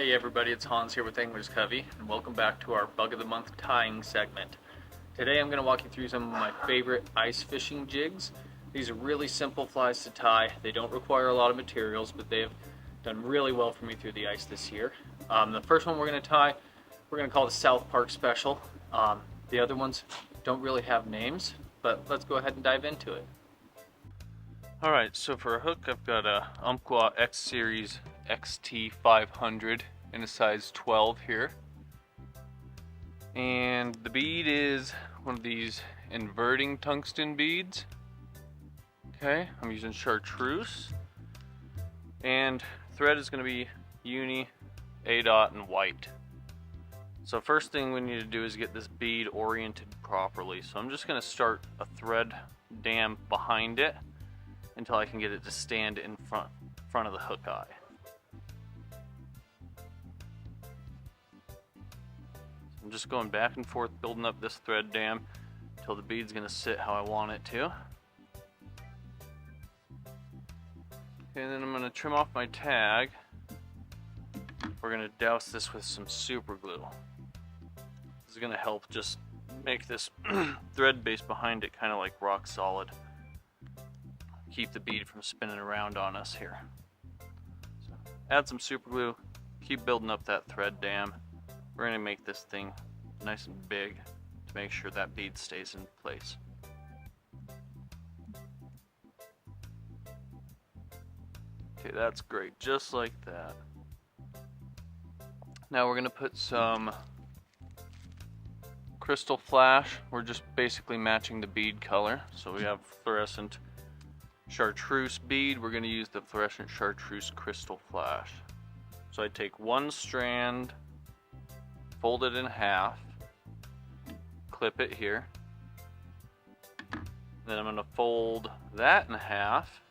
Hey everybody, it's Hans here with Angler's Covey, and welcome back to our Bug of the Month tying segment. Today I'm going to walk you through some of my favorite ice fishing jigs. These are really simple flies to tie. They don't require a lot of materials, but they have done really well for me through the ice this year. The first one we're going to tie, we're going to call the South Park Special. The other ones don't really have names, but let's go ahead and dive into it. Alright, so for a hook I've got a Umpqua X Series XT500 in a size 12 here. And the bead is one of these inverting tungsten beads. Okay, I'm using Chartreuse. And thread is going to be uni, A dot, and white. So first thing we need to do is get this bead oriented properly. So I'm just going to start a thread dam behind it until I can get it to stand in front of the hook eye. I'm just going back and forth building up this thread dam until the bead's going to sit how I want it to. And then I'm going to trim off my tag. We're going to douse this with some super glue. This is going to help just make this thread base behind it kind of like rock solid. Keep the bead from spinning around on us here. So add some super glue, keep building up that thread dam. We're going to make this thing nice and big to make sure that bead stays in place. Okay, that's great, just like that. Now we're going to put some Krystal flash. We're just basically matching the bead color. So we have fluorescent Chartreuse bead. We're going to use the fluorescent Chartreuse Krystal flash. So I take one strand, fold it in half, clip it here. Then I'm going to fold that in half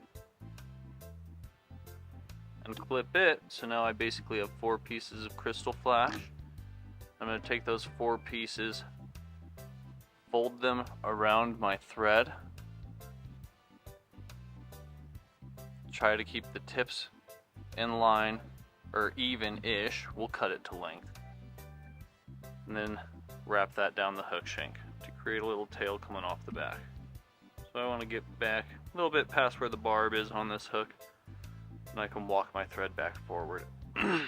and clip it. So now I basically have 4 pieces of Krystal flash. I'm going to take those 4 pieces, fold them around my thread. Try to keep the tips in line or even-ish. We'll cut it to length. And then wrap that down the hook shank to create a little tail coming off the back. So I want to get back a little bit past where the barb is on this hook, and I can walk my thread back forward. We're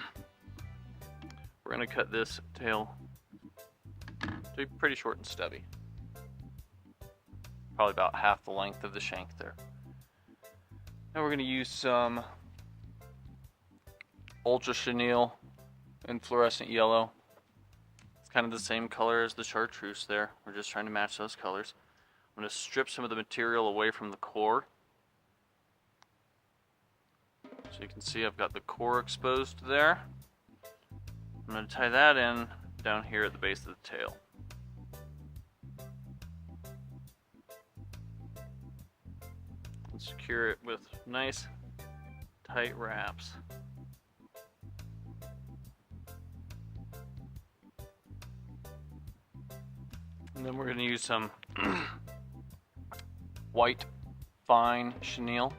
going to cut this tail to be pretty short and stubby. Probably about half the length of the shank there. Now we're going to use some Ultra Chenille in fluorescent yellow. It's kind of the same color as the Chartreuse there. We're just trying to match those colors. I'm going to strip some of the material away from the core. So you can see I've got the core exposed there. I'm going to tie that in down here at the base of the tail. And secure it with nice tight wraps. And then we're going to use some white fine chenille.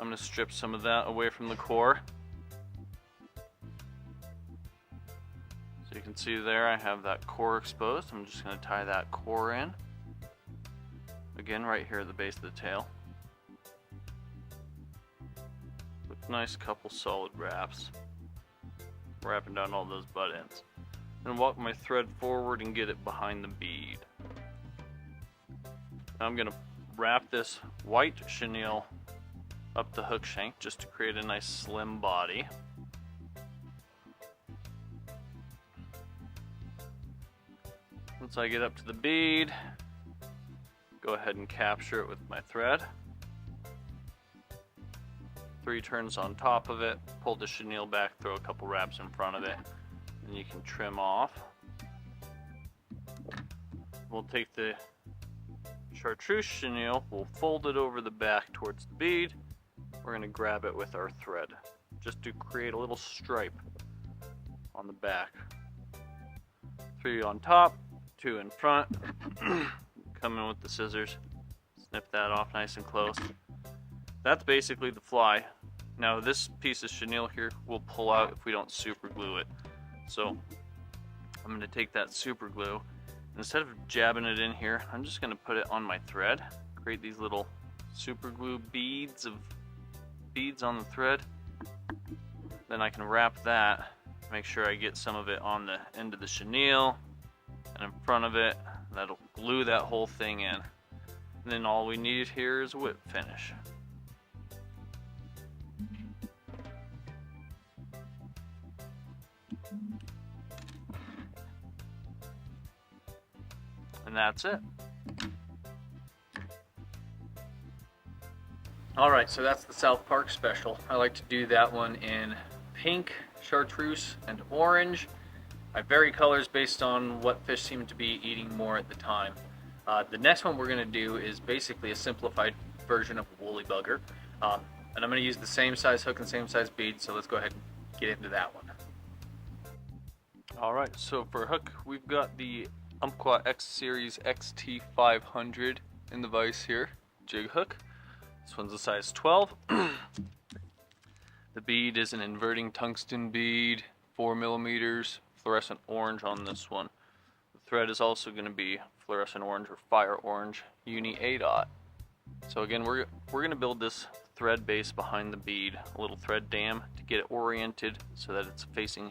I'm going to strip some of that away from the core. So you can see there I have that core exposed. I'm just going to tie that core in. Again, right here at the base of the tail. With nice couple solid wraps. Wrapping down all those butt ends. And walk my thread forward and get it behind the bead. Now I'm going to wrap this white chenille up the hook shank just to create a nice slim body. Once I get up to the bead, go ahead and capture it with my thread. 3 turns on top of it, pull the chenille back, throw a couple wraps in front of it, and you can trim off. We'll take the Chartreuse chenille, we'll fold it over the back towards the bead. We're going to grab it with our thread just to create a little stripe on the back. 3 on top, 2 in front. Come in with the scissors, snip that off nice and close. That's basically the fly. Now this piece of chenille here will pull out if we don't super glue it. So I'm going to take that super glue. Instead of jabbing it in here, I'm just going to put it on my thread. Create these little super glue beads on the thread. Then I can wrap that, make sure I get some of it on the end of the chenille and in front of it. That'll glue that whole thing in. And then all we need here is a whip finish. And that's it. Alright, so that's the South Park special. I like to do that one in pink, chartreuse, and orange. I vary colors based on what fish seem to be eating more at the time. The next one we're going to do is basically a simplified version of a woolly bugger. And I'm going to use the same size hook and same size bead, so let's go ahead and get into that one. Alright, so for hook, we've got the Umpqua X Series XT500 in the vise here, jig hook. This one's a size 12. The bead is an inverting tungsten bead, 4mm, fluorescent orange on this one. The thread is also going to be fluorescent orange or fire orange, uni A-dot. So again, we're going to build this thread base behind the bead, a little thread dam to get it oriented so that it's facing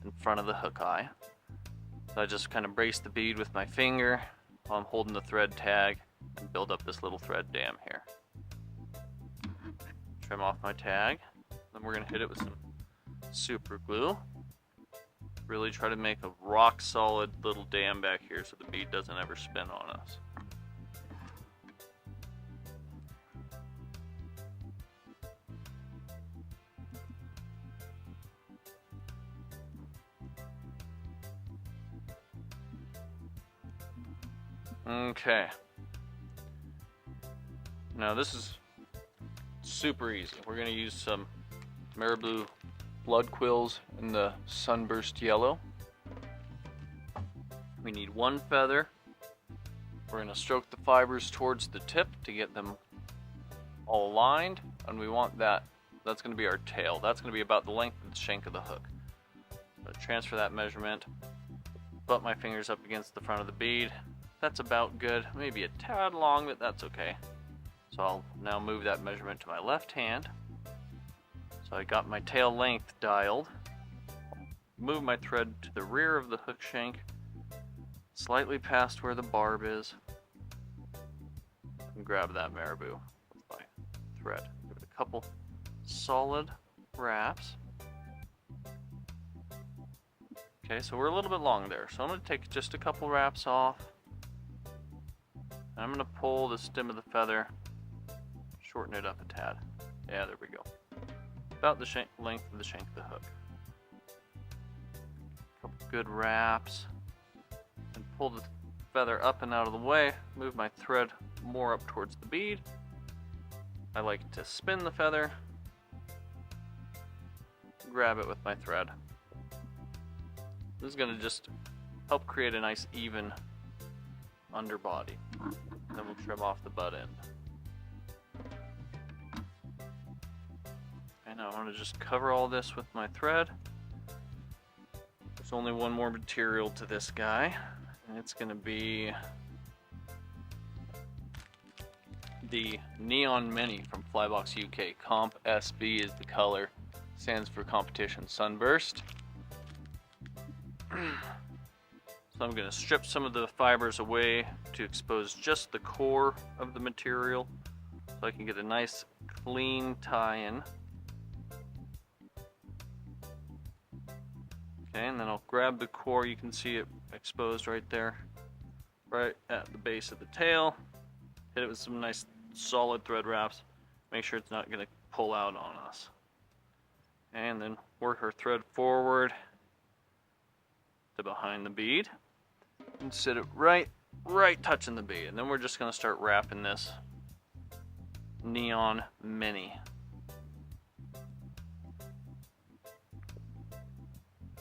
in front of the hook eye. So I just kind of brace the bead with my finger while I'm holding the thread tag and build up this little thread dam here. Trim off my tag, then we're going to hit it with some super glue. Really try to make a rock solid little dam back here so the bead doesn't ever spin on us. Okay. Now this is super easy. We're going to use some Marabou blood quills in the Sunburst yellow. We need one feather. We're going to stroke the fibers towards the tip to get them all aligned, and we want that's going to be our tail. That's going to be about the length of the shank of the hook. So transfer that measurement, butt my fingers up against the front of the bead. That's about good, maybe a tad long, but that's okay. So I'll now move that measurement to my left hand. So I got my tail length dialed. Move my thread to the rear of the hook shank, slightly past where the barb is, and grab that Marabou with my thread. Give it a couple solid wraps. Okay, so we're a little bit long there, so I'm going to take just a couple wraps off. I'm going to pull the stem of the feather, shorten it up a tad. Yeah, there we go. About the length of the shank of the hook. Couple good wraps. And pull the feather up and out of the way. Move my thread more up towards the bead. I like to spin the feather. Grab it with my thread. This is going to just help create a nice even underbody. Then we'll trim off the butt end. And now I'm going to just cover all this with my thread. There's only one more material to this guy, and it's going to be the Neon Mini from FlyBox UK. Comp SB is the color, stands for competition Sunburst. So I'm going to strip some of the fibers away to expose just the core of the material so I can get a nice clean tie-in. Okay, and then I'll grab the core. You can see it exposed right there, right at the base of the tail. Hit it with some nice solid thread wraps. Make sure it's not going to pull out on us. And then work our thread forward to behind the bead. And sit it right touching the bead. And then we're just going to start wrapping this Neon Mini.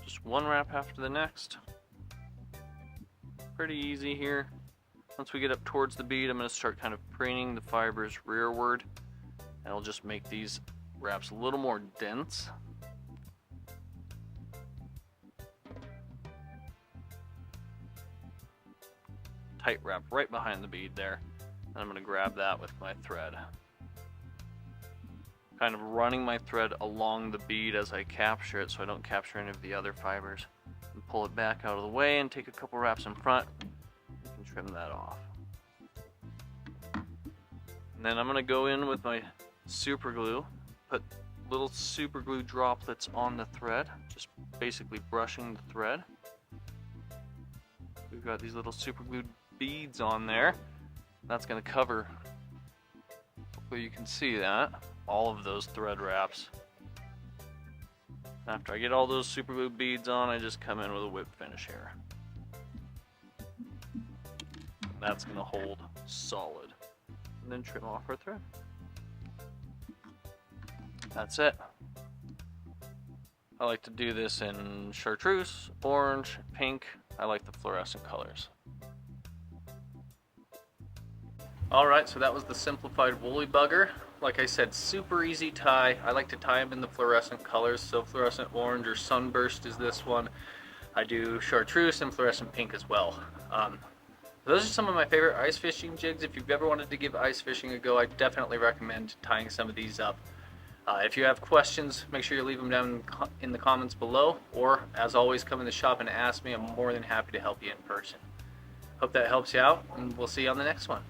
Just one wrap after the next. Pretty easy here. Once we get up towards the bead, I'm going to start kind of preening the fibers rearward. And I'll just make these wrap's a little more dense. Tight wrap right behind the bead there. And I'm going to grab that with my thread. Kind of running my thread along the bead as I capture it so I don't capture any of the other fibers. And pull it back out of the way and take a couple wraps in front. You can trim that off. And then I'm going to go in with my super glue, put little super glue droplets on the thread, just basically brushing the thread. We've got these little super glued beads on there. That's going to cover, hopefully you can see that, all of those thread wraps. After I get all those super glue beads on, I just come in with a whip finish here. That's going to hold solid. And then trim off our thread. That's it. I like to do this in chartreuse, orange, pink. I like the fluorescent colors. Alright, so that was the Simplified Woolly Bugger. Like I said, super easy tie. I like to tie them in the fluorescent colors, so fluorescent orange or Sunburst is this one. I do chartreuse and fluorescent pink as well. Those are some of my favorite ice fishing jigs. If you've ever wanted to give ice fishing a go, I definitely recommend tying some of these up. If you have questions, make sure you leave them down in the comments below, or as always, come in the shop and ask me. I'm more than happy to help you in person. Hope that helps you out, and we'll see you on the next one.